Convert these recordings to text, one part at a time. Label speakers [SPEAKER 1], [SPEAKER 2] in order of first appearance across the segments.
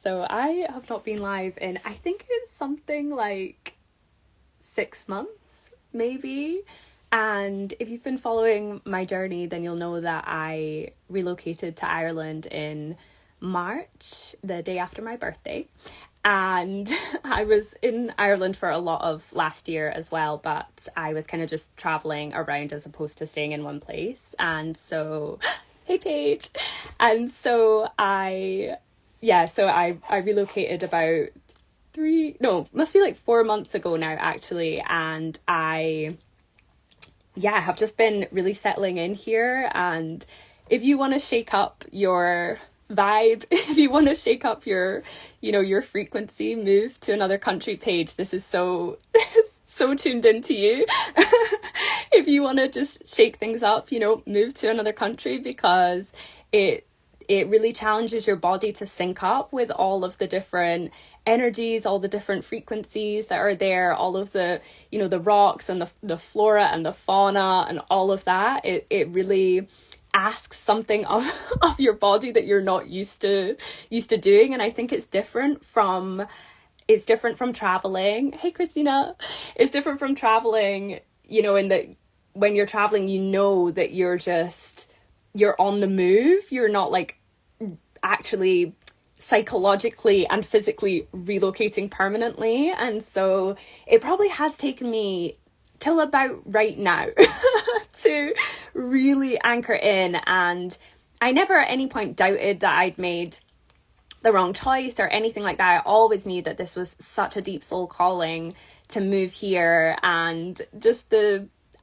[SPEAKER 1] So I have not been live in, I think it's something like 6 months, maybe. And if you've been following my journey, then you'll know that I relocated to Ireland in March, the day after my birthday. And I was in Ireland for a lot of last year as well, but I was kind of just traveling around as opposed to staying in one place. And so, hey Paige. And so I relocated about must be like 4 months ago now actually, and have just been really settling in here. And if you want to shake up your vibe, if you want to shake up your frequency, move to another country. Page, this is so so tuned into you. If you want to just shake things up, move to another country, because it really challenges your body to sync up with all of the different energies, all the different frequencies that are there, all of the, the rocks and the flora and the fauna and all of that. It really asks something of, of your body that you're not used to doing. And I think it's different from traveling. Hey, Christina. It's different from traveling, in that when you're traveling, that you're on the move. You're not like actually psychologically and physically relocating permanently. And so it probably has taken me till about right now to really anchor in. And I never at any point doubted that I'd made the wrong choice or anything like that. I always knew that this was such a deep soul calling to move here. And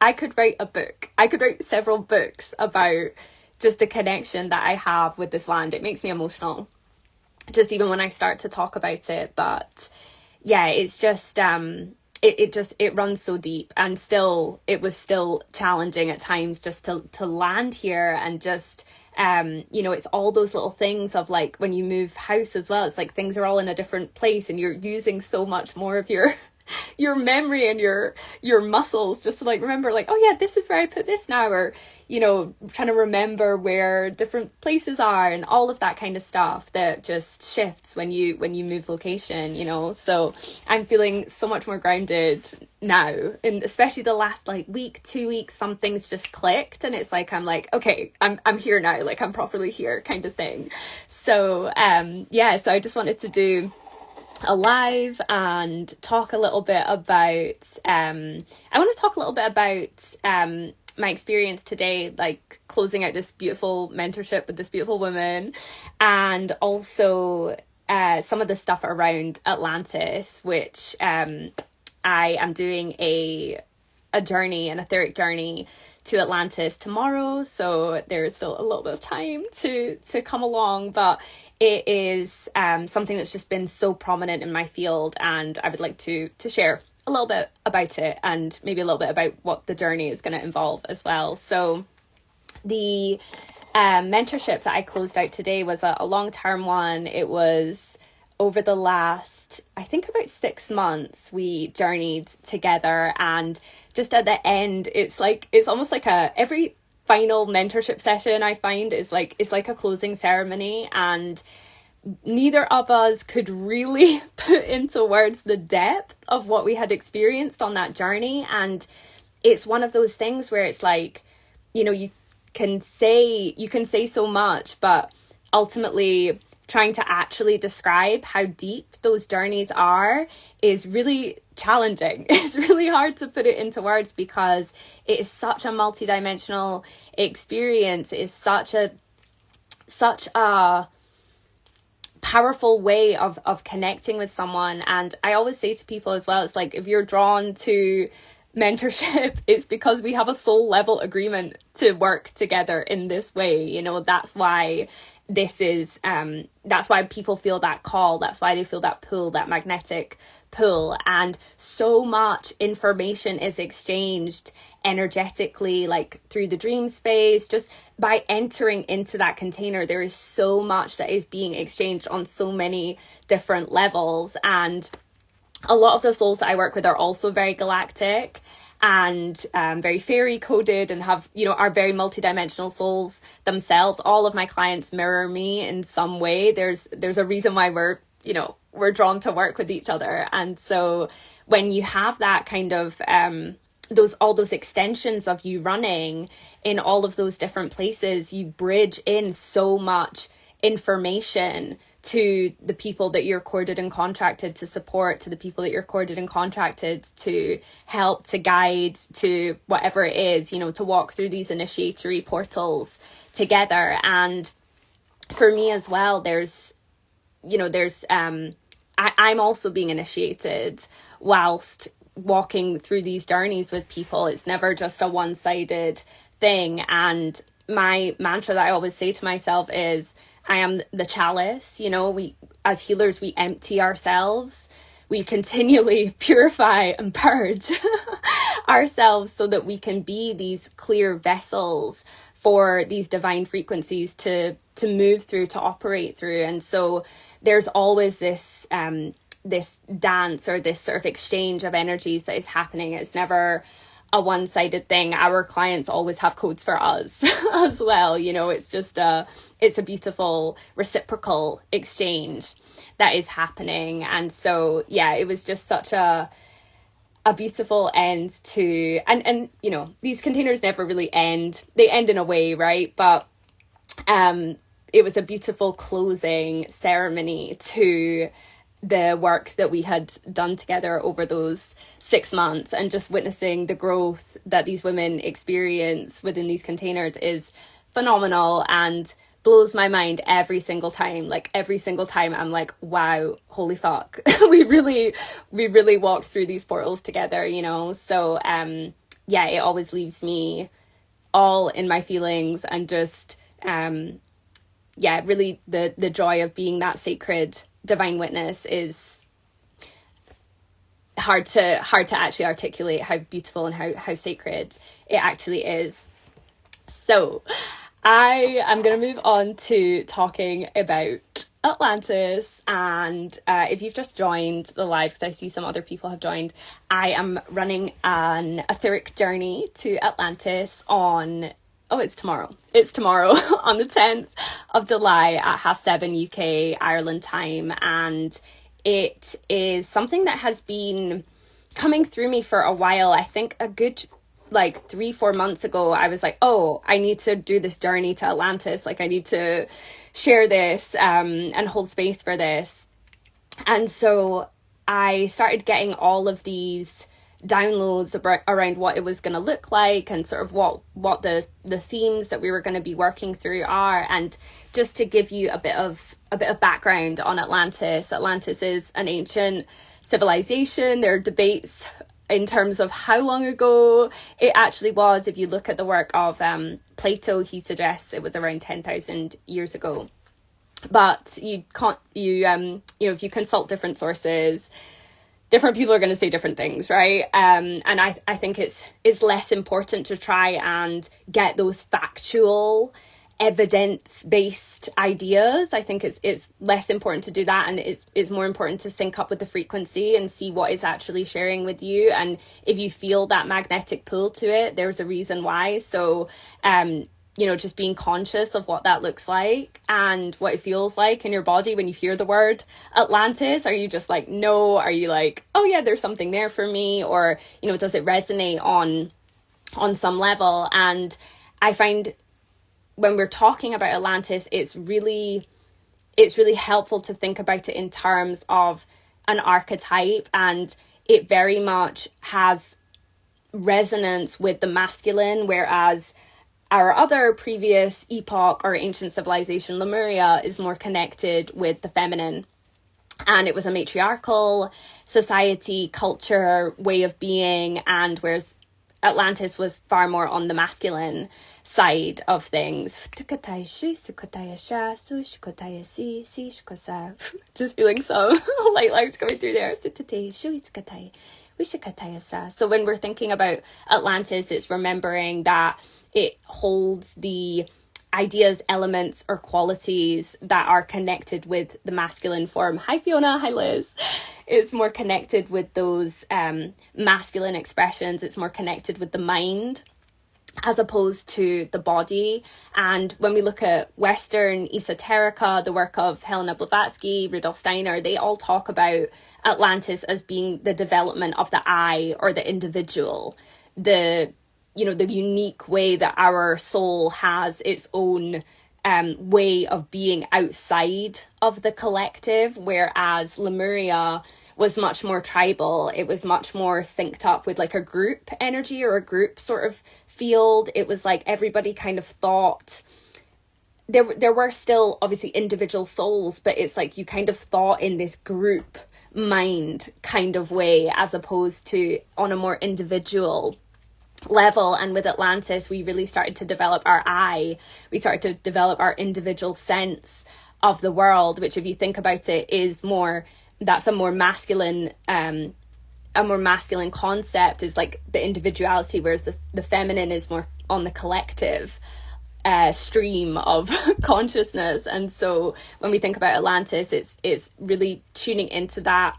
[SPEAKER 1] I could write a book. I could write several books about just the connection that I have with this land. It makes me emotional, just even when I start to talk about it. But yeah, it's just it runs so deep, and it was still challenging at times just to land here. And just it's all those little things of like when you move house as well, it's like things are all in a different place and you're using so much more of your memory and your muscles just to like remember, like, oh yeah, this is where I put this now, or trying to remember where different places are and all of that kind of stuff that just shifts when you move location. So I'm feeling so much more grounded now, and especially the last like week, 2 weeks, some things just clicked, and it's like I'm like, okay, I'm here now, like I'm properly here kind of thing. So so I just wanted to do alive and talk a little bit about my experience today, like closing out this beautiful mentorship with this beautiful woman, and also some of the stuff around Atlantis, which I am doing a journey, an etheric journey to Atlantis tomorrow, so there's still a little bit of time to come along, but it is something that's just been so prominent in my field, and I would like to share a little bit about it, and maybe a little bit about what the journey is going to involve as well. So the mentorship that I closed out today was a long-term one. It was over the last, I think, about 6 months we journeyed together, and just at the end, it's almost like every final mentorship session I find is like, it's like a closing ceremony, and neither of us could really put into words the depth of what we had experienced on that journey. And it's one of those things where it's like, you can say so much, but ultimately trying to actually describe how deep those journeys are is really challenging. It's really hard to put it into words, because it is such a multidimensional experience. It is such a powerful way of connecting with someone. And I always say to people as well, it's like, if you're drawn to mentorship, it's because we have a soul level agreement to work together in this way. That's why that's why people feel that call. That's why they feel that pull, that magnetic pull. And so much information is exchanged energetically, like through the dream space. Just by entering into that container, there is so much that is being exchanged on so many different levels. And a lot of the souls that I work with are also very galactic. and very fairy coded and have, you know, are very multidimensional souls themselves. All of my clients mirror me in some way. There's a reason why we're drawn to work with each other. And so when you have that kind of all those extensions of you running in all of those different places, you bridge in so much information to the people that you're corded and contracted to support, to the people that you're corded and contracted to help, to guide, to whatever it is, you know, to walk through these initiatory portals together. And for me as well, I'm also being initiated whilst walking through these journeys with people. It's never just a one-sided thing. And my mantra that I always say to myself is, I am the chalice. You know, we as healers, we empty ourselves. We continually purify and purge ourselves so that we can be these clear vessels for these divine frequencies to move through, to operate through. And so there's always this dance or this sort of exchange of energies that is happening. It's never a one-sided thing. Our clients always have codes for us as well. You know, it's a beautiful reciprocal exchange that is happening. And so, yeah, it was just such a beautiful end to, and you know, these containers never really end. They end in a way, right? But it was a beautiful closing ceremony to the work that we had done together over those 6 months, and just witnessing the growth that these women experience within these containers is phenomenal and blows my mind every single time. Like every single time I'm like, wow, holy fuck. we really walked through these portals together, you know. So yeah, it always leaves me all in my feelings, and just yeah, really the joy of being that sacred divine witness is hard to actually articulate how beautiful and how sacred it actually is. So I am going to move on to talking about Atlantis. And if you've just joined the live, because I see some other people have joined, I am running an etheric journey to Atlantis on it's tomorrow on the 10th of July at 7:30 UK Ireland time. And it is something that has been coming through me for a while. I think a good 3-4 months ago, I was like, oh, I need to do this journey to Atlantis. Like, I need to share this and hold space for this. And so I started getting all of these downloads around what it was going to look like, and sort of what the themes that we were going to be working through are. And just to give you a bit of background on Atlantis is an ancient civilization. There are debates in terms of how long ago it actually was. If you look at the work of Plato, he suggests it was around 10,000 years ago. But if you consult different sources, different people are going to say different things, right? And I think it's less important to try and get those factual, evidence-based ideas. I think it's less important to do that, and it's more important to sync up with the frequency and see what is actually sharing with you. And if you feel that magnetic pull to it, there's a reason why. So just being conscious of what that looks like and what it feels like in your body when you hear the word Atlantis. Are you just like, no? Are you like, oh yeah, there's something there for me? Or, does it resonate on some level? And I find when we're talking about Atlantis, it's really helpful to think about it in terms of an archetype, and it very much has resonance with the masculine, whereas our other previous epoch or ancient civilization, Lemuria, is more connected with the feminine. And it was a matriarchal society, culture, way of being, and whereas Atlantis was far more on the masculine side of things. Just feeling some light lights coming through there. So when we're thinking about Atlantis, it's remembering that it holds the ideas, elements, or qualities that are connected with the masculine form. Hi, Fiona. Hi, Liz. It's more connected with those masculine expressions. It's more connected with the mind as opposed to the body. And when we look at Western esoterica, the work of Helena Blavatsky, Rudolf Steiner, they all talk about Atlantis as being the development of the I, or the individual, the unique way that our soul has its own way of being outside of the collective, whereas Lemuria was much more tribal. It was much more synced up with like a group energy or a group sort of field. It was like everybody kind of thought, there were still obviously individual souls, but it's like you kind of thought in this group mind kind of way, as opposed to on a more individual level. And with Atlantis, we really started to develop our I. We started to develop our individual sense of the world, which if you think about it is more, that's a more masculine concept, is like the individuality, whereas the feminine is more on the collective stream of consciousness. And so when we think about Atlantis, it's really tuning into that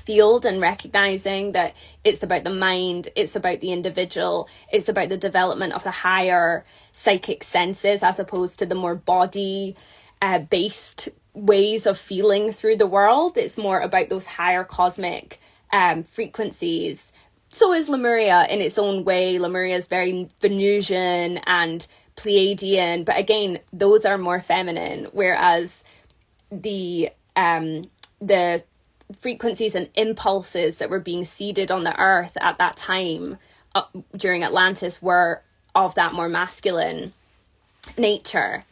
[SPEAKER 1] field and recognizing that it's about the mind, it's about the individual, it's about the development of the higher psychic senses, as opposed to the more body based ways of feeling through the world. It's more about those higher cosmic frequencies. So is Lemuria in its own way. Lemuria is very Venusian and Pleiadian, but again, those are more feminine, whereas the frequencies and impulses that were being seeded on the earth at that time during Atlantis were of that more masculine nature.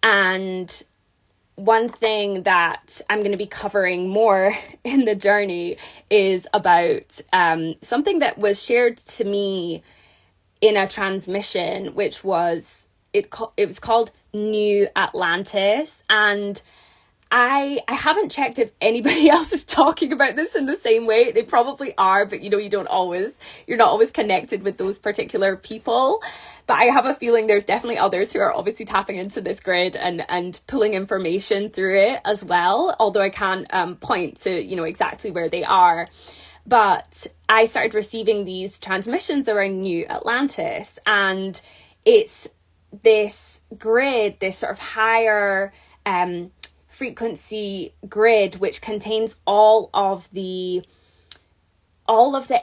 [SPEAKER 1] And one thing that I'm going to be covering more in the journey is about something that was shared to me in a transmission, which was, it was called New Atlantis. And I haven't checked if anybody else is talking about this in the same way. They probably are, but you're not always connected with those particular people. But I have a feeling there's definitely others who are obviously tapping into this grid and pulling information through it as well. Although I can't point to, exactly where they are. But I started receiving these transmissions around New Atlantis, and it's this grid, this sort of higher frequency grid, which contains all of the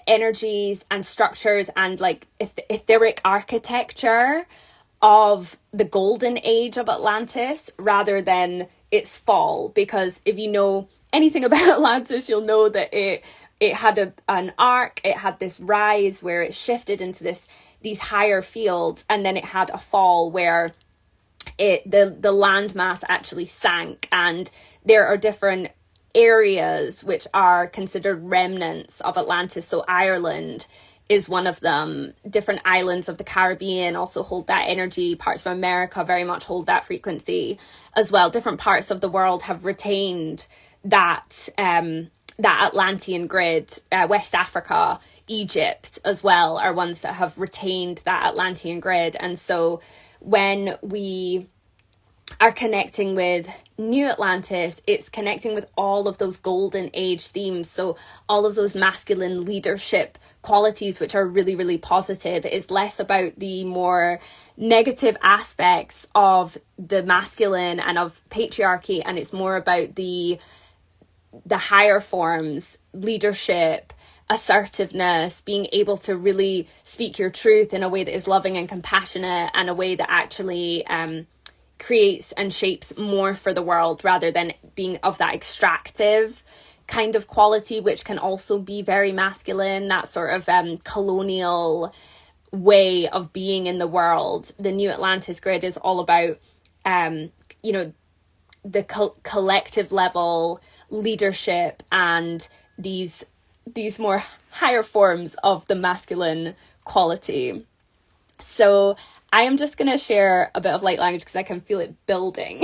[SPEAKER 1] energies and structures and like etheric architecture of the golden age of Atlantis, rather than its fall. Because if you know anything about Atlantis, you'll know that it had an arc, it had this rise where it shifted into these higher fields, and then it had a fall where the land mass actually sank. And there are different areas which are considered remnants of Atlantis. So Ireland is one of them. Different islands of the Caribbean also hold that energy. Parts of America very much hold that frequency as well. Different parts of the world have retained that Atlantean grid. West Africa, Egypt as well are ones that have retained that Atlantean grid. And so when we are connecting with New Atlantis, it's connecting with all of those golden age themes. So all of those masculine leadership qualities, which are really, really positive. It's less about the more negative aspects of the masculine and of patriarchy, and it's more about the higher forms, leadership, assertiveness, being able to really speak your truth in a way that is loving and compassionate, and a way that actually creates and shapes more for the world, rather than being of that extractive kind of quality, which can also be very masculine, that sort of colonial way of being in the world. The New Atlantis grid is all about the collective level leadership and these more higher forms of the masculine quality. So I am just going to share a bit of light language because I can feel it building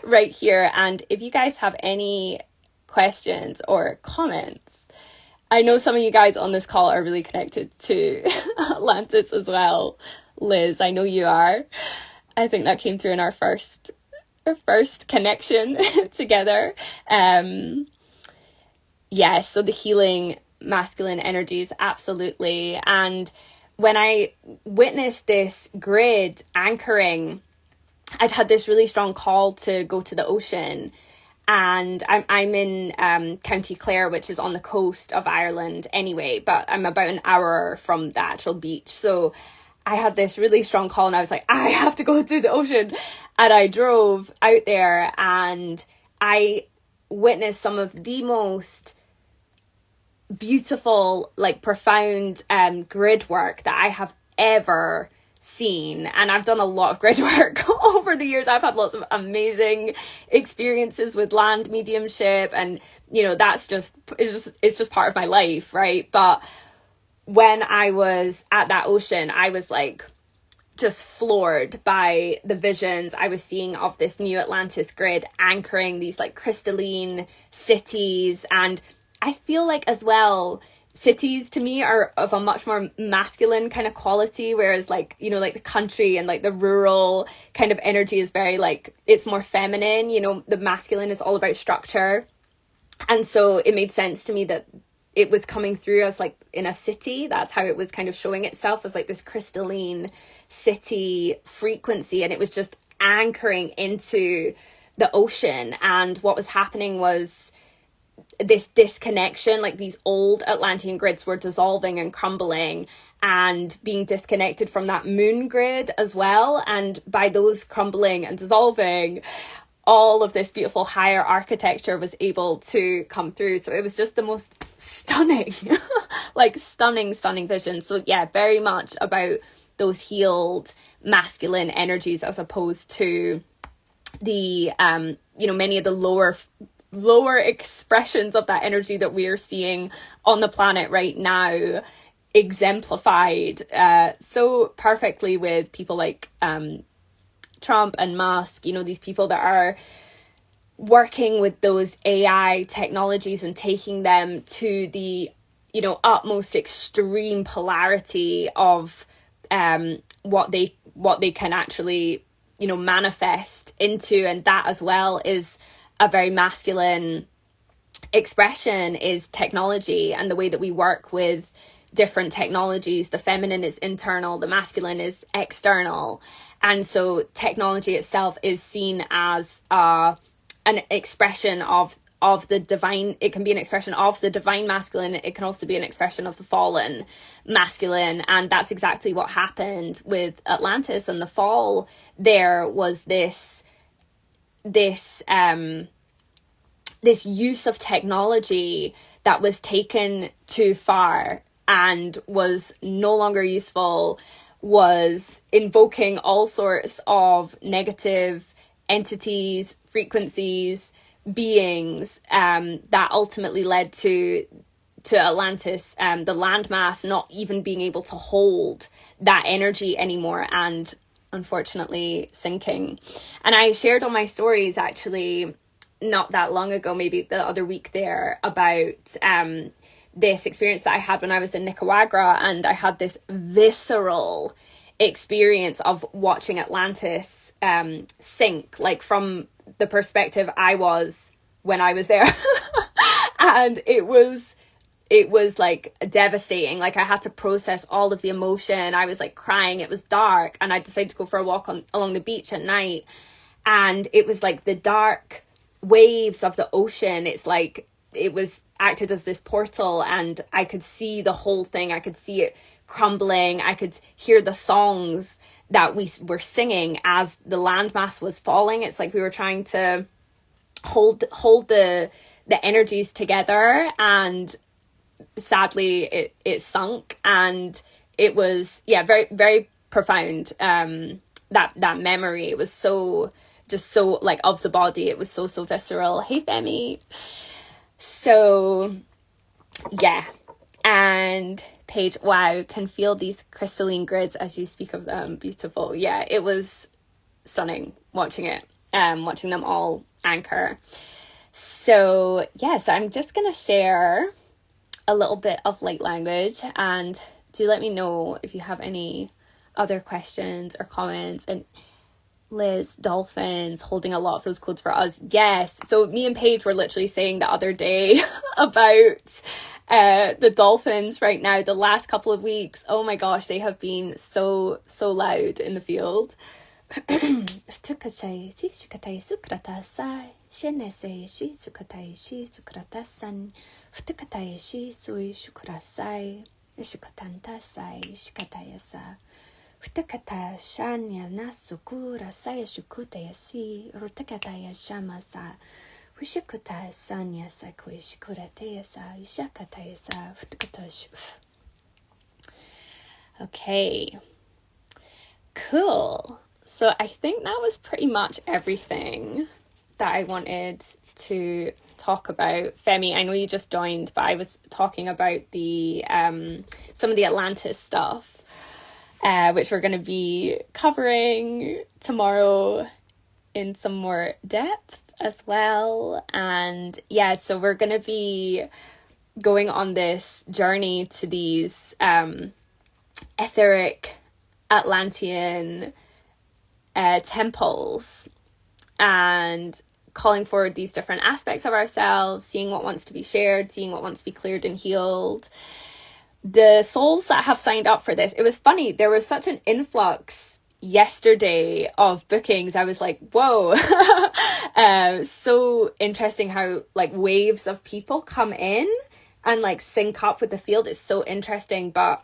[SPEAKER 1] right here. And if you guys have any questions or comments, I know some of you guys on this call are really connected to Atlantis as well. Liz, I know you are. I think that came through in our first connection together. Yes, so the healing masculine energies, absolutely. And when I witnessed this grid anchoring, I'd had this really strong call to go to the ocean. And I'm in County Clare, which is on the coast of Ireland anyway, but I'm about an hour from the actual beach. So I had this really strong call and I was like, I have to go to the ocean. And I drove out there and I witnessed some of the most beautiful, like profound grid work that I have ever seen. And I've done a lot of grid work over the years. I've had lots of amazing experiences with land mediumship, and you know, that's just it's just part of my life, right? But when I was at that ocean, I was like just floored by the visions I was seeing of this new Atlantis grid anchoring these like crystalline cities. And I feel like as well, cities to me are of a much more masculine kind of quality, whereas like, you know, like the country and like the rural kind of energy is very like, it's more feminine, you know, the masculine is all about structure. And so it made sense to me that it was coming through as like in a city. That's how it was kind of showing itself, as like this crystalline city frequency. And it was just anchoring into the ocean. And what was happening was this disconnection, like these old Atlantean grids were dissolving and crumbling and being disconnected from that moon grid as well. And by those crumbling and dissolving, all of this beautiful higher architecture was able to come through. So it was just the most stunning, like stunning vision. So yeah, very much about those healed masculine energies, as opposed to the, you know, many of the lower expressions of that energy that we are seeing on the planet right now, exemplified so perfectly with people like Trump and Musk, you know, these people that are working with those AI technologies and taking them to the, you know, utmost extreme polarity of what they can actually, you know, manifest into. And that as well is a very masculine expression, is technology and the way that we work with different technologies. The feminine is internal, the masculine is external. And so technology itself is seen as an expression of the divine. It can be an expression of the divine masculine. It can also be an expression of the fallen masculine. And that's exactly what happened with Atlantis. And the fall there was this use of technology that was taken too far and was no longer useful, was invoking all sorts of negative entities, frequencies, beings, that ultimately led to Atlantis, the landmass not even being able to hold that energy anymore, and unfortunately sinking. And I shared on my stories actually not that long ago, maybe the other week there, about this experience that I had when I was in Nicaragua, and I had this visceral experience of watching Atlantis sink, like from the perspective I was when I was there. And it was like devastating. Like I had to process all of the emotion. I was like crying. It was dark, and I decided to go for a walk along the beach at night, and it was like the dark waves of the ocean. It's like it was acted as this portal, and I could see the whole thing. I could see it crumbling. I could hear the songs that we were singing as the landmass was falling. It's like we were trying to hold the energies together, and sadly it sunk. And it was, yeah, very, very profound. That memory, it was so just so like of the body. It was so visceral. Hey Femi. So yeah. And Paige, wow, can feel these crystalline grids as you speak of them. Beautiful. Yeah, it was stunning watching it, watching them all anchor. So yeah, so I'm just gonna share a little bit of light language, and do let me know if you have any other questions or comments. And Liz, dolphins, holding a lot of those codes for us. Yes. So me and Paige were literally saying the other day about the dolphins right now, the last couple of weeks. Oh my gosh, they have been so loud in the field. Futakata shanya nasukura saya shukutaya si rutakataya shamasa Wishikuta sanya sakui shikurataya sa ishakataya sa futakata. Okay, cool. So I think that was pretty much everything that I wanted to talk about. Femi, I know you just joined, but I was talking about the some of the Atlantis stuff. Which we're going to be covering tomorrow in some more depth as well. And yeah, so we're going to be going on this journey to these etheric Atlantean temples and calling forward these different aspects of ourselves, seeing what wants to be shared, seeing what wants to be cleared and healed. The souls that have signed up for this, it was funny, there was such an influx yesterday of bookings. I was like, whoa. So interesting how like waves of people come in and like sync up with the field. It's so interesting. But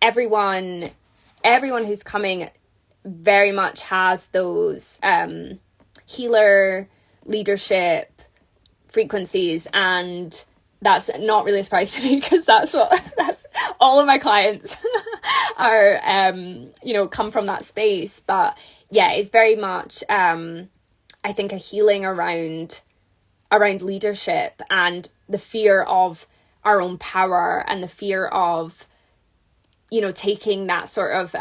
[SPEAKER 1] everyone who's coming very much has those healer leadership frequencies, and that's not really a surprise to me because that's all of my clients are come from that space. But yeah, it's very much I think a healing around leadership and the fear of our own power and the fear of taking that sort of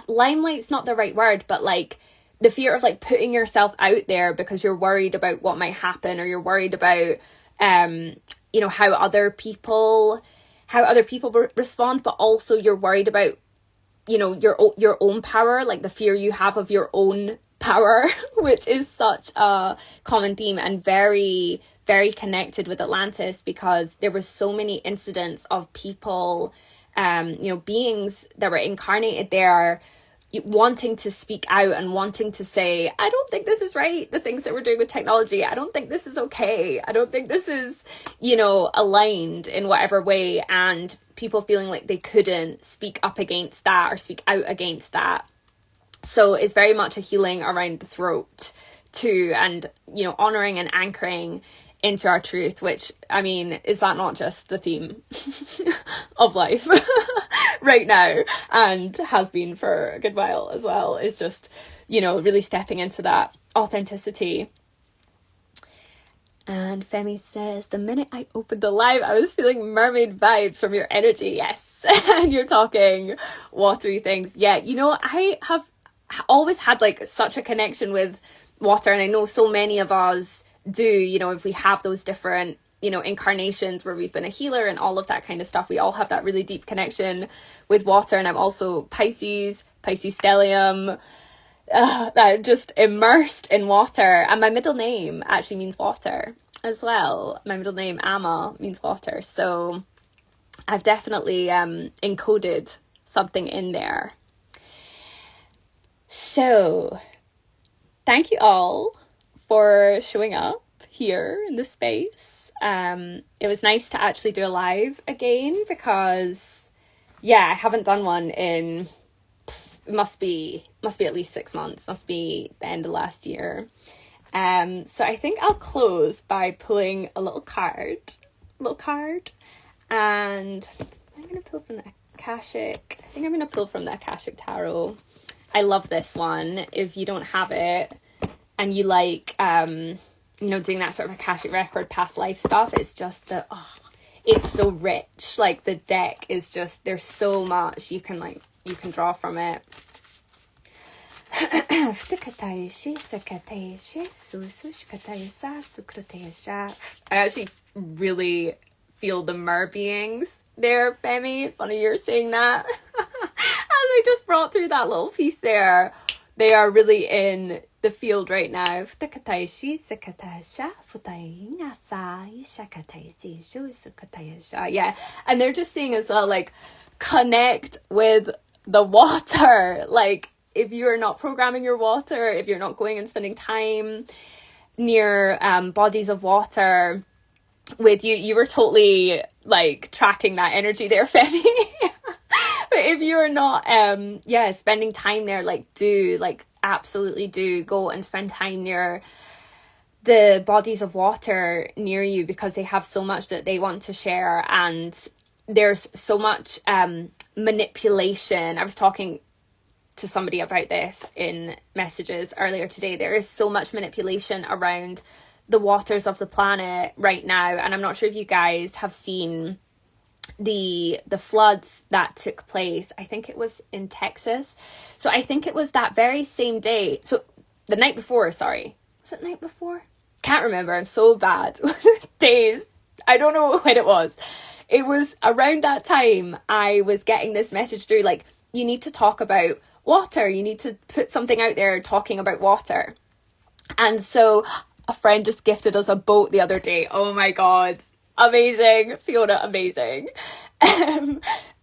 [SPEAKER 1] limelight's not the right word, but like the fear of like putting yourself out there because you're worried about what might happen, or you're worried about how other people respond, but also you're worried about your own power, like the fear you have of your own power, which is such a common theme and very, very connected with Atlantis, because there were so many incidents of people, beings that were incarnated there wanting to speak out and wanting to say, I don't think this is right, the things that we're doing with technology. I don't think this is okay. I don't think this is, aligned in whatever way. And people feeling like they couldn't speak up against that or speak out against that. So it's very much a healing around the throat too, and, honoring and anchoring into our truth, which, I mean, is that not just the theme of life right now, and has been for a good while as well? It's just, really stepping into that authenticity. And Femi says, the minute I opened the live, I was feeling mermaid vibes from your energy. Yes. And you're talking watery things. Yeah, I have always had like such a connection with water, and I know so many of us do, if we have those different, incarnations where we've been a healer and all of that kind of stuff, we all have that really deep connection with water. And I'm also Pisces stellium, that just immersed in water. And my middle name actually means water as well. My middle name, Ama, means water. So I've definitely encoded something in there. So thank you all for showing up here in this space. It was nice to actually do a live again, because I haven't done one in must be at least 6 months, must be the end of last year. So I think I'll close by pulling a little card, and I'm going to pull from the Akashic. I think I'm going to pull from the Akashic Tarot. I love this one. If you don't have it and you like, doing that sort of Akashic record, past life stuff, it's just it's so rich. Like the deck is just, there's so much you can draw from it. I actually really feel the mer beings there, Femi. Funny you're saying that. As I just brought through that little piece there. They are really in the field right now. Yeah. And they're just saying as well, like, connect with the water. Like, if you're not programming your water, if you're not going and spending time near bodies of water with you were totally like tracking that energy there, Femi. But if you're not spending time there, like, absolutely do go and spend time near the bodies of water near you, because they have so much that they want to share, and there's so much manipulation. I was talking to somebody about this in messages earlier today. There is so much manipulation around the waters of the planet right now, and I'm not sure if you guys have seen the floods that took place. I think it was in Texas. So I think it was that very same day. So the night before, sorry. Was it night before? Can't remember. I'm so bad with days. I don't know when it was. It was around that time I was getting this message through, like, you need to talk about water. You need to put something out there talking about water. And so a friend just gifted us a boat the other day. Oh my God. Amazing. Fiona, amazing.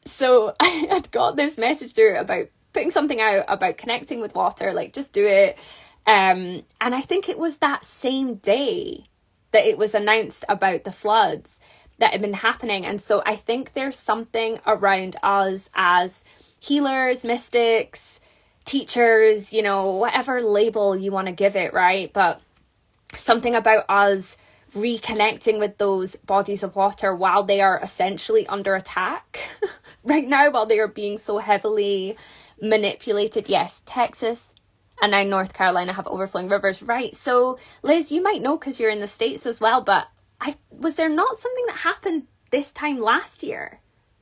[SPEAKER 1] So I had got this message through about putting something out about connecting with water, like, just do it. And I think it was that same day that it was announced about the floods that had been happening. And so I think there's something around us as healers, mystics, teachers, you know, whatever label you want to give it, right? But something about us reconnecting with those bodies of water while they are essentially under attack right now, while they are being so heavily manipulated. Yes, Texas and now North Carolina have overflowing rivers, right? So Liz, you might know because you're in the States as well, but was there not something that happened this time last year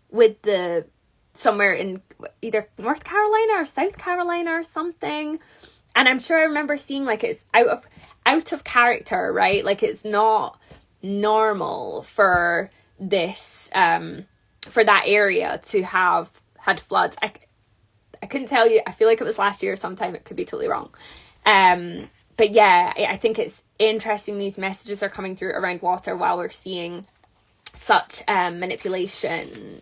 [SPEAKER 1] with the somewhere in either North Carolina or South Carolina or something? And I'm sure I remember seeing, like, it's out of character, right? Like, it's not normal for this for that area to have had floods. I couldn't tell you. I feel like it was last year sometime. It could be totally wrong. But yeah, I think it's interesting these messages are coming through around water while we're seeing such manipulation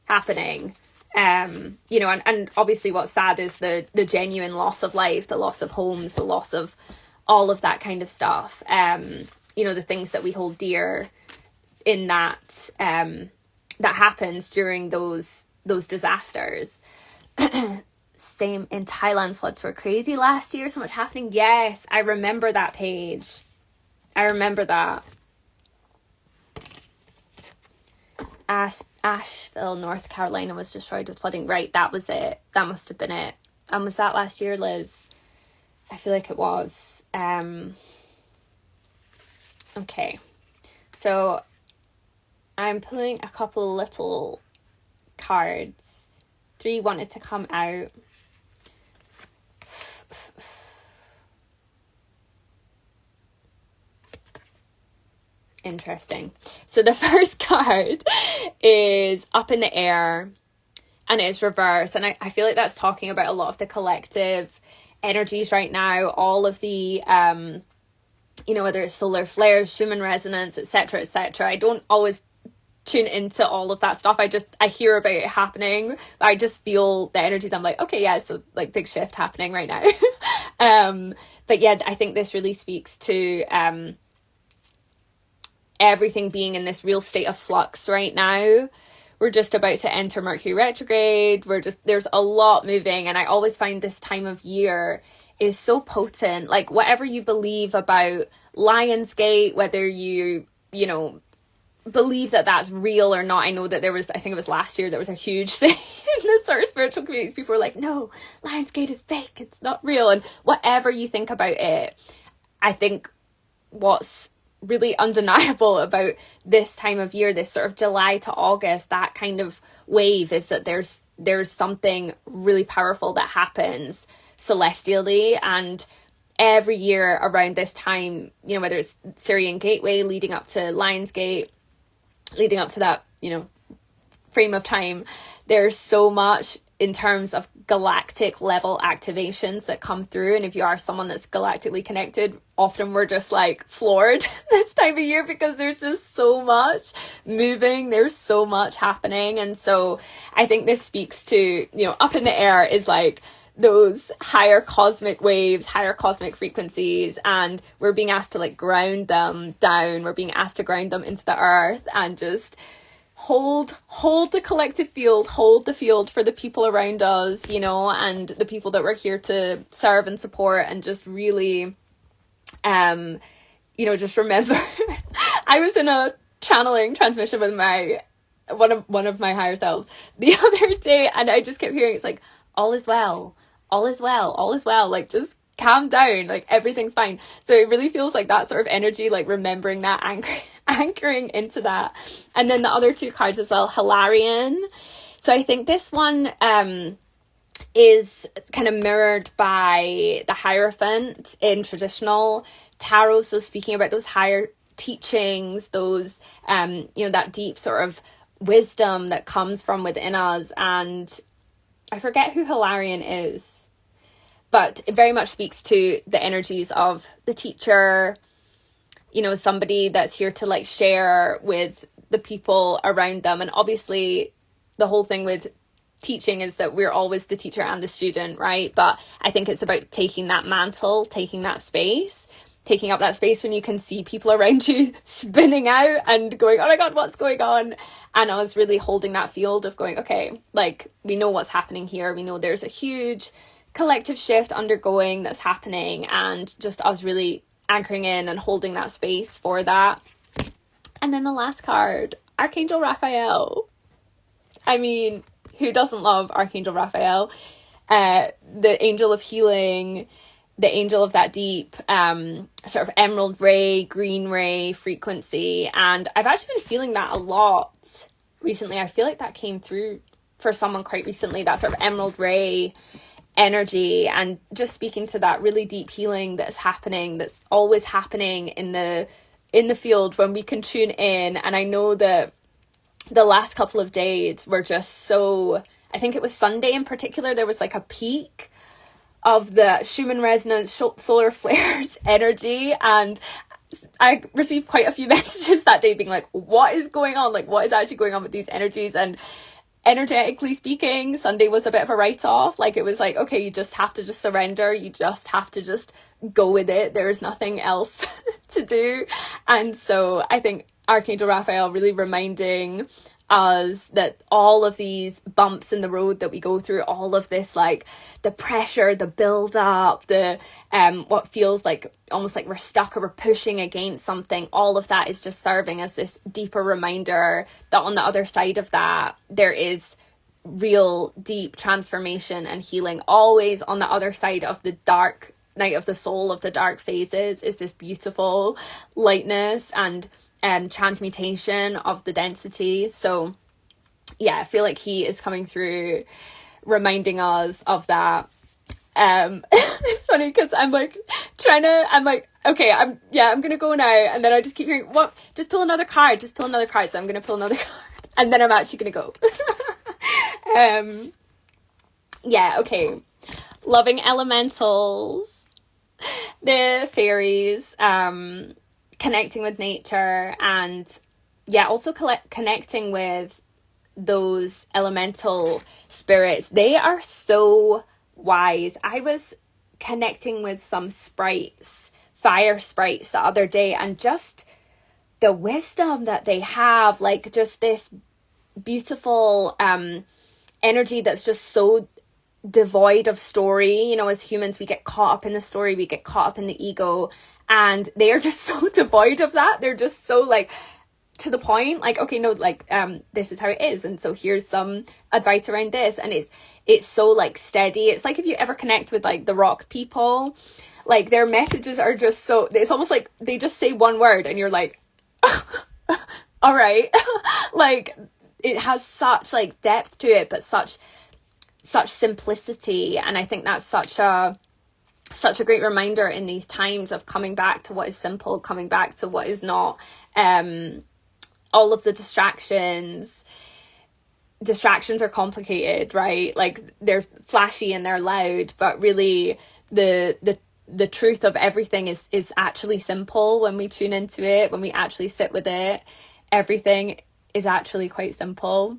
[SPEAKER 1] happening. You know, and obviously what's sad is the genuine loss of life, the loss of homes, the loss of all of that kind of stuff. You know, the things that we hold dear in that that happens during those disasters. Same in Thailand, floods were crazy last year, so much happening. Yes, I remember that page. I remember that. Asheville, North Carolina was destroyed with flooding. Right, that was it. That must have been it. And was that last year, Liz? I feel like it was. Okay. So I'm pulling a couple little cards. 3 wanted to come out. Interesting. So the first card is up in the air and it's reversed. And I feel like that's talking about a lot of the collective energies right now. All of the, you know, whether it's solar flares, Schumann resonance, etc., etc. I don't always tune into all of that stuff. I hear about it happening. I just feel the energies. I'm like, okay, yeah, so like big shift happening right now. But yeah, I think this really speaks to everything being in this real state of flux right now. We're just about to enter Mercury retrograde. There's a lot moving, and I always find this time of year is so potent. Like, whatever you believe about Lionsgate, whether you know, believe that that's real or not. I know that I think it was last year, there was a huge thing in the sort of spiritual communities. People were like, no, Lionsgate is fake, it's not real. And whatever you think about it, I think what's really undeniable about this time of year, this sort of July to August, that kind of wave, is that there's something really powerful that happens celestially. And every year around this time, you know, whether it's Syrian Gateway leading up to Lionsgate, leading up to that, you know, frame of time, there's so much in terms of galactic level activations that come through. And if you are someone that's galactically connected, often we're just like floored this time of year because there's just so much moving, there's so much happening. And so I think this speaks to, you know, up in the air is like those higher cosmic waves, higher cosmic frequencies, and we're being asked to like ground them down. We're being asked to ground them into the earth and just hold the collective field, hold the field for the people around us, you know, and the people that we're here to serve and support, and just really you know, just remember. I was in a channeling transmission with my one of my higher selves the other day, and I just kept hearing, it's like, all is well, all is well, all is well, like just calm down, like everything's fine. So it really feels like that sort of energy, like remembering that, anchoring into that. And then the other two cards as well, Hilarion. So I think this one is kind of mirrored by the Hierophant in traditional tarot. So speaking about those higher teachings, those you know, that deep sort of wisdom that comes from within us. And I forget who Hilarion is, but it very much speaks to the energies of the teacher, you know, somebody that's here to like share with the people around them. And obviously the whole thing with teaching is that we're always the teacher and the student, right? But I think it's about taking that mantle, taking that space, taking up that space when you can see people around you spinning out and going, oh my God, what's going on? And I was really holding that field of going, okay, like, we know what's happening here. We know there's a huge collective shift undergoing that's happening, and just us really anchoring in and holding that space for that. And then the last card, Archangel Raphael. I mean, who doesn't love Archangel Raphael? The angel of healing, the angel of that deep sort of emerald ray, green ray frequency. And I've actually been feeling that a lot recently. I feel like that came through for someone quite recently, that sort of emerald ray energy, and just speaking to that really deep healing that's happening, that's always happening in the field when we can tune in. And I know that the last couple of days were just so, I think it was Sunday in particular, there was like a peak of the Schumann resonance solar flares energy, and I received quite a few messages that day being like, what is going on? Like, what is actually going on with these energies? And energetically speaking, Sunday was a bit of a write-off. Like, it was like, okay, you just have to just surrender. You just have to just go with it. There is nothing else to do. And so I think Archangel Raphael really reminding us that all of these bumps in the road that we go through, all of this, like the pressure, the build up, the what feels like almost like we're stuck or we're pushing against something, all of that is just serving as this deeper reminder that on the other side of that there is real deep transformation and healing. Always on the other side of the dark night of the soul, of the dark phases, is this beautiful lightness and transmutation of the densities. So yeah, I feel like he is coming through reminding us of that. It's funny because I'm like okay, I'm gonna go now, and then I just keep hearing, what, just pull another card, so I'm gonna pull another card, and then I'm actually gonna go. Yeah, okay, loving elementals, the fairies, connecting with nature, and yeah, also connecting with those elemental spirits. They are so wise. I was connecting with some sprites, fire sprites, the other day, and just the wisdom that they have, like just this beautiful energy that's just so devoid of story. You know, as humans, we get caught up in the story, we get caught up in the ego, and they are just so devoid of that. They're just so like to the point, like, okay, no, like this is how it is, and so here's some advice around this. And it's so like steady. It's like if you ever connect with like the rock people, like their messages are just so, it's almost like they just say one word and you're like all right. Like it has such like depth to it, but such simplicity. And I think that's such a great reminder in these times of coming back to what is simple, coming back to what is not all of the distractions. distractions are complicated, right? Like they're flashy and they're loud, but really the truth of everything is actually simple when we tune into it, when we actually sit with it. Everything is actually quite simple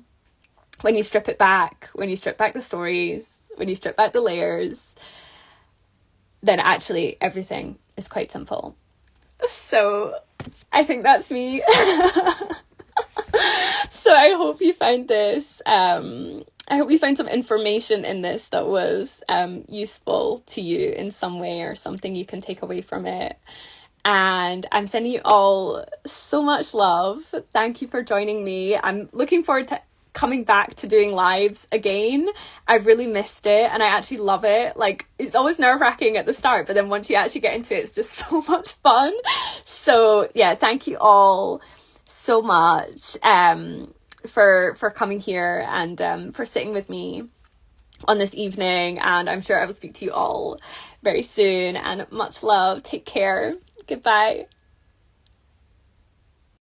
[SPEAKER 1] when you strip it back, when you strip back the stories, when you strip back the layers, then actually everything is quite simple. So I think that's me. So I hope you found this. I hope you found some information in this that was useful to you in some way, or something you can take away from it. And I'm sending you all so much love. Thank you for joining me. I'm looking forward to coming back to doing lives again. I've really missed it and I actually love it. Like, it's always nerve-wracking at the start, but then once you actually get into it, it's just so much fun. So yeah, thank you all so much for coming here and for sitting with me on this evening, and I'm sure I will speak to you all very soon, and much love. Take care. Goodbye.